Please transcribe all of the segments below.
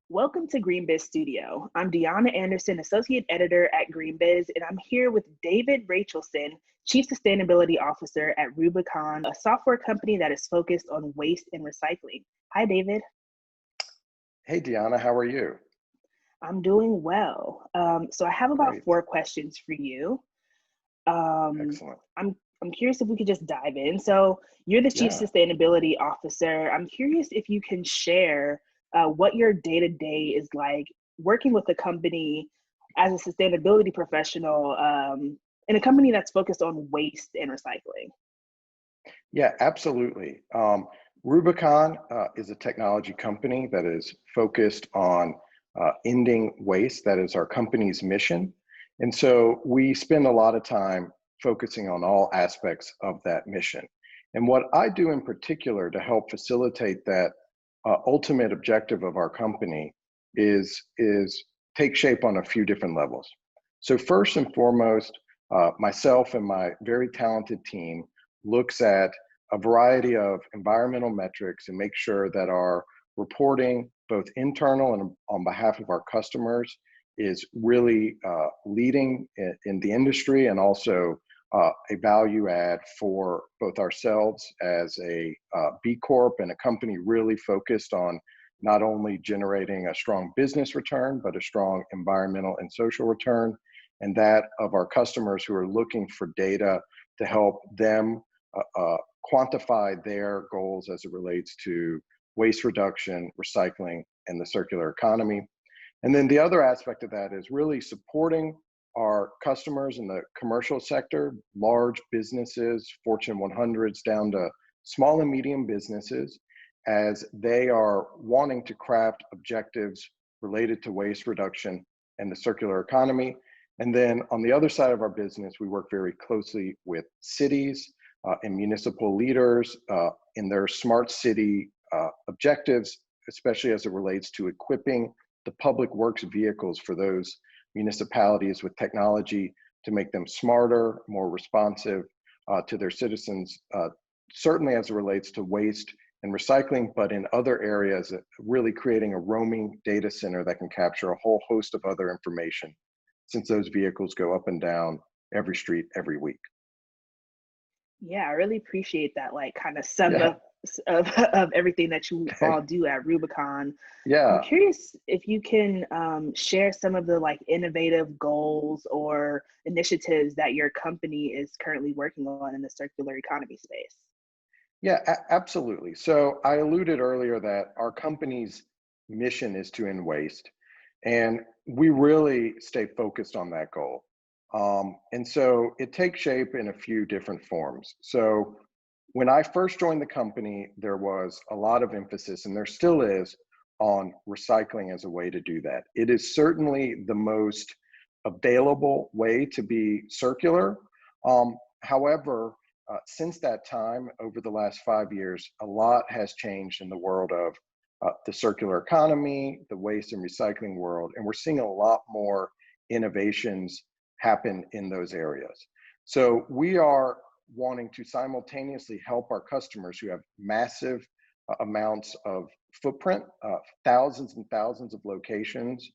Welcome to GreenBiz Studio. I'm Deanna Anderson, Associate Editor at GreenBiz, and I'm here with David Rachelson, Chief Sustainability Officer at Rubicon, a software company that is focused on waste and recycling. Hi, David. Hey, Deanna, how are you? I'm doing well. So I have about Great. 4 questions for you. Excellent. I'm curious if we could just dive in. So you're the Chief Yeah, Sustainability Officer. I'm curious if you can share what your day-to-day is like working with a company as a sustainability professional in a company that's focused on waste and recycling. yeah, absolutely. Rubicon is a technology company that is focused on ending waste. That is our company's mission. And so we spend a lot of time focusing on all aspects of that mission. And what I do in particular to help facilitate that ultimate objective of our company is take shape on a few different levels. So first and foremost, myself and my very talented team looks at a variety of environmental metrics and make sure that our reporting, both internal and on behalf of our customers, is really leading in the industry and also a value add for both ourselves as a B Corp and a company really focused on not only generating a strong business return, but a strong environmental and social return, and that of our customers who are looking for data to help them quantify their goals as it relates to waste reduction, recycling, and the circular economy. And then the other aspect of that is really supporting our customers in the commercial sector, large businesses, Fortune 100s down to small and medium businesses, as they are wanting to craft objectives related to waste reduction and the circular economy. And then on the other side of our business, we work very closely with cities and municipal leaders in their smart city objectives, especially as it relates to equipping the public works vehicles for those municipalities with technology to make them smarter, more responsive to their citizens, certainly as it relates to waste and recycling, but in other areas, really creating a roaming data center that can capture a whole host of other information, since those vehicles go up and down every street every week. Yeah, I really appreciate that, like kind of sum Yeah, up of everything that you all do at Rubicon. I'm yeah, curious if you can share some of the like innovative goals or initiatives that your company is currently working on in the circular economy space. yeah, absolutely. So I alluded earlier that our company's mission is to end waste, and we really stay focused on that goal. And so it takes shape in a few different forms. So when I first joined the company, there was a lot of emphasis, and there still is, on recycling as a way to do that. It is certainly the most available way to be circular. However, since that time, over the last 5 years, a lot has changed in the world of the circular economy, the waste and recycling world, and we're seeing a lot more innovations happen in those areas. So we are wanting to simultaneously help our customers who have massive amounts of footprint, thousands and thousands of locations,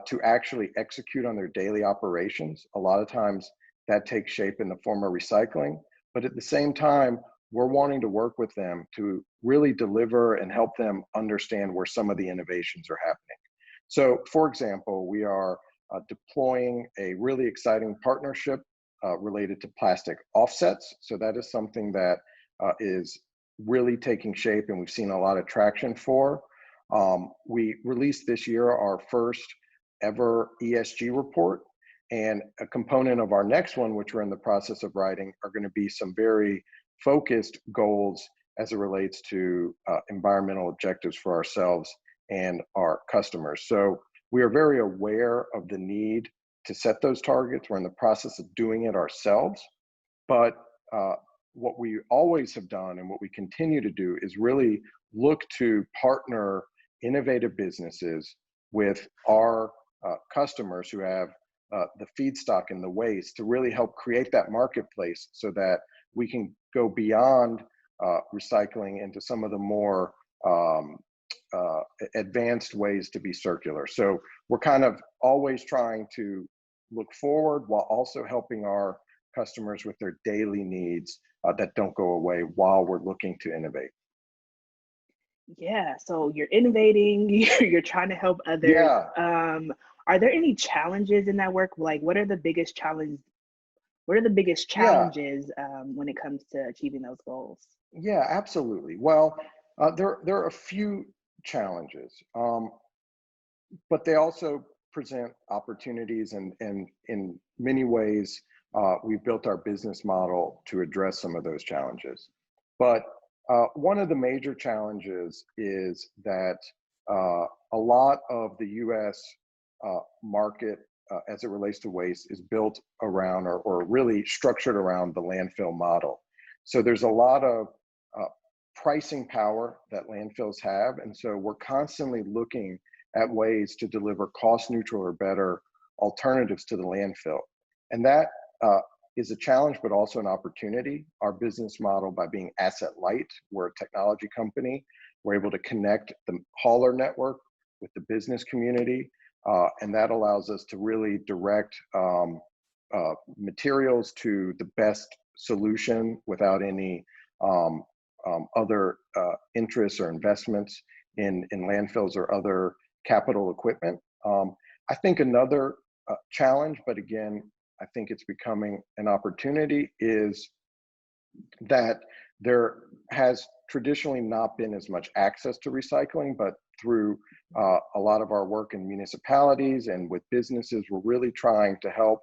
to actually execute on their daily operations. A lot of times that takes shape in the form of recycling, but at the same time, we're wanting to work with them to really deliver and help them understand where some of the innovations are happening. So for example, we are deploying a really exciting partnership related to plastic offsets. So that is something that is really taking shape and we've seen a lot of traction for. We released this year our first ever ESG report, and a component of our next one, which we're in the process of writing, are going to be some very focused goals as it relates to environmental objectives for ourselves and our customers. So we are very aware of the need to set those targets. We're in the process of doing it ourselves, but what we always have done and what we continue to do is really look to partner innovative businesses with our customers who have the feedstock and the waste to really help create that marketplace so that we can go beyond recycling into some of the more advanced ways to be circular. So we're kind of always trying to look forward while also helping our customers with their daily needs that don't go away while we're looking to innovate. Yeah, so you're innovating, you're trying to help others. Yeah, Are there any challenges in that work? Like, what are the biggest yeah, challenges when it comes to achieving those goals? yeah, absolutely. Well, there are a few challenges, but they also present opportunities, and in many ways, we've built our business model to address some of those challenges. But one of the major challenges is that a lot of the U.S. Market, as it relates to waste, is built around or really structured around the landfill model. So there's a lot of uh, pricing power that landfills have, and so we're constantly looking at ways to deliver cost neutral or better alternatives to the landfill. And that is a challenge, but also an opportunity. Our business model, by being asset light, we're a technology company, we're able to connect the hauler network with the business community. And that allows us to really direct materials to the best solution without any other interests or investments in landfills or other capital equipment. I think another challenge, but again, I think it's becoming an opportunity, is that there has traditionally not been as much access to recycling, but through a lot of our work in municipalities and with businesses, we're really trying to help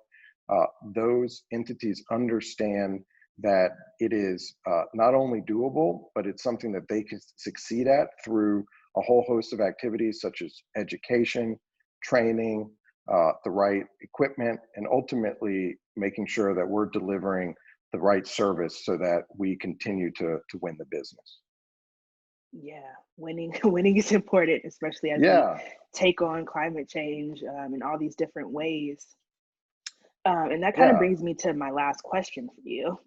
those entities understand that it is not only doable, but it's something that they can succeed at through a whole host of activities such as education, training, the right equipment, and ultimately making sure that we're delivering the right service so that we continue to win the business. Yeah, winning winning is important, especially as we Yeah, take on climate change in all these different ways. And that kind of yeah, brings me to my last question for you.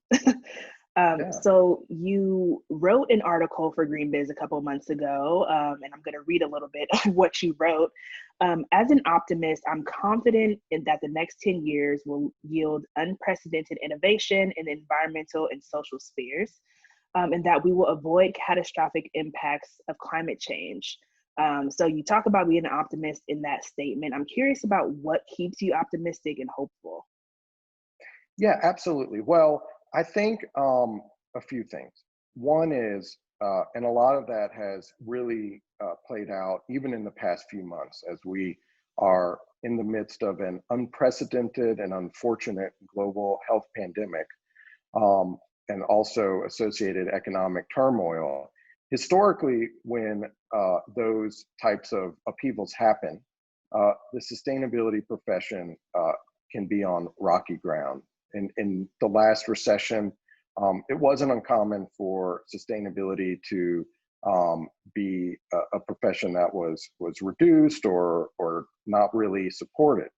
yeah, So you wrote an article for GreenBiz a couple of months ago, and I'm going to read a little bit of what you wrote. As an optimist, I'm confident that the next 10 years will yield unprecedented innovation in the environmental and social spheres, and that we will avoid catastrophic impacts of climate change. So you talk about being an optimist in that statement. I'm curious about what keeps you optimistic and hopeful. yeah, absolutely. Well, I think a few things. One is, and a lot of that has really played out even in the past few months as we are in the midst of an unprecedented and unfortunate global health pandemic, and also associated economic turmoil. Historically, when those types of upheavals happen, the sustainability profession can be on rocky ground. In the last recession, it wasn't uncommon for sustainability to be a profession that was reduced or not really supported.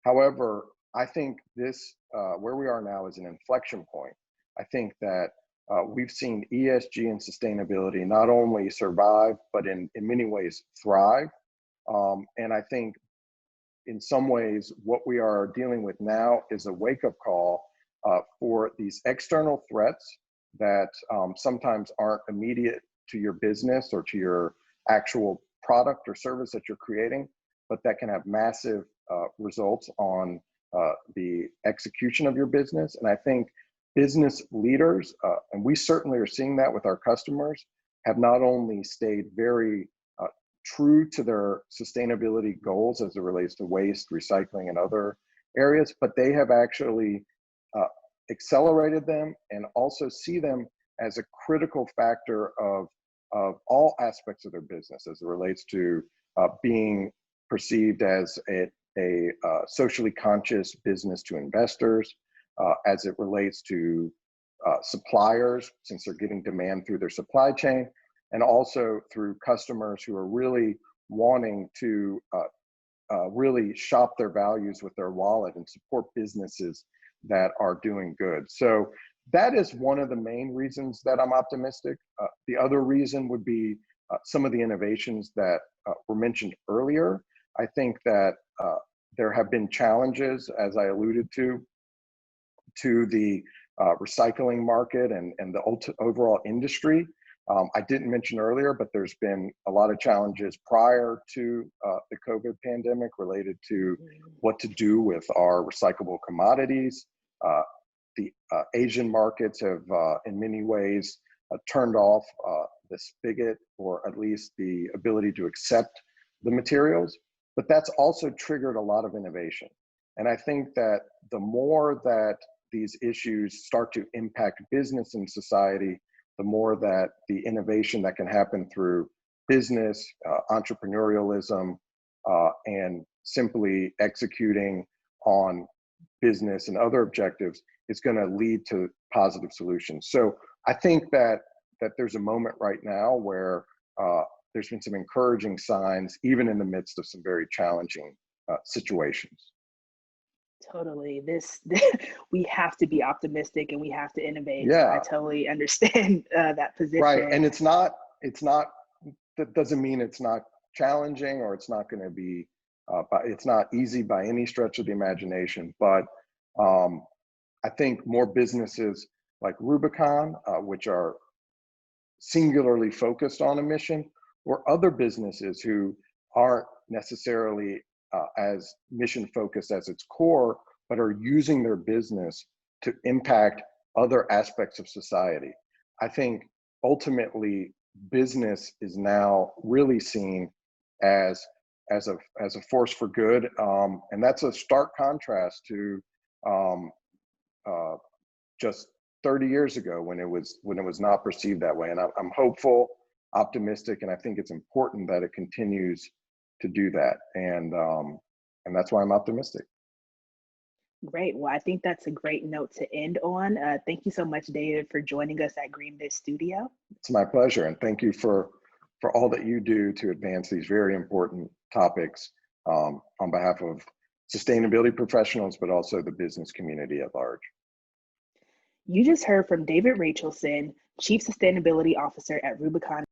However, I think this where we are now is an inflection point. I think that we've seen ESG and sustainability not only survive, but in many ways thrive. And I think in some ways, what we are dealing with now is a wake-up call for these external threats that sometimes aren't immediate to your business or to your actual product or service that you're creating, but that can have massive results on the execution of your business. And I think business leaders, and we certainly are seeing that with our customers, have not only stayed very true to their sustainability goals as it relates to waste, recycling, and other areas, but they have actually uh, accelerated them and also see them as a critical factor of all aspects of their business as it relates to being perceived as a socially conscious business to investors, as it relates to suppliers, since they're getting demand through their supply chain, and also through customers who are really wanting to really shop their values with their wallet and support businesses that are doing good. So that is one of the main reasons that I'm optimistic. The other reason would be some of the innovations that were mentioned earlier. I think that there have been challenges, as I alluded to the recycling market and the overall industry. I didn't mention earlier, but there's been a lot of challenges prior to the COVID pandemic related to what to do with our recyclable commodities. The Asian markets have, in many ways, turned off the spigot, or at least the ability to accept the materials. But that's also triggered a lot of innovation. And I think that the more that these issues start to impact business and society, the more that the innovation that can happen through business, entrepreneurialism, and simply executing on business and other objectives is going to lead to positive solutions. So I think that there's a moment right now where there's been some encouraging signs, even in the midst of some very challenging situations. Totally. We have to be optimistic and we have to innovate. So Yeah. I totally understand that position. Right. And that doesn't mean it's not challenging, or it's not going to be, it's not easy by any stretch of the imagination. But I think more businesses like Rubicon, which are singularly focused on a mission, or other businesses who aren't necessarily as mission focused as its core, but are using their business to impact other aspects of society. I think ultimately business is now really seen as a force for good, and that's a stark contrast to just 30 years ago when it was not perceived that way. And I'm hopeful, optimistic, and I think it's important that it continues to do that. And that's why I'm optimistic. Great. Well, I think that's a great note to end on. Thank you so much, David, for joining us at Green Biz Studio. It's my pleasure. And thank you for all that you do to advance these very important topics on behalf of sustainability professionals, but also the business community at large. You just heard from David Rachelson, Chief Sustainability Officer at Rubicon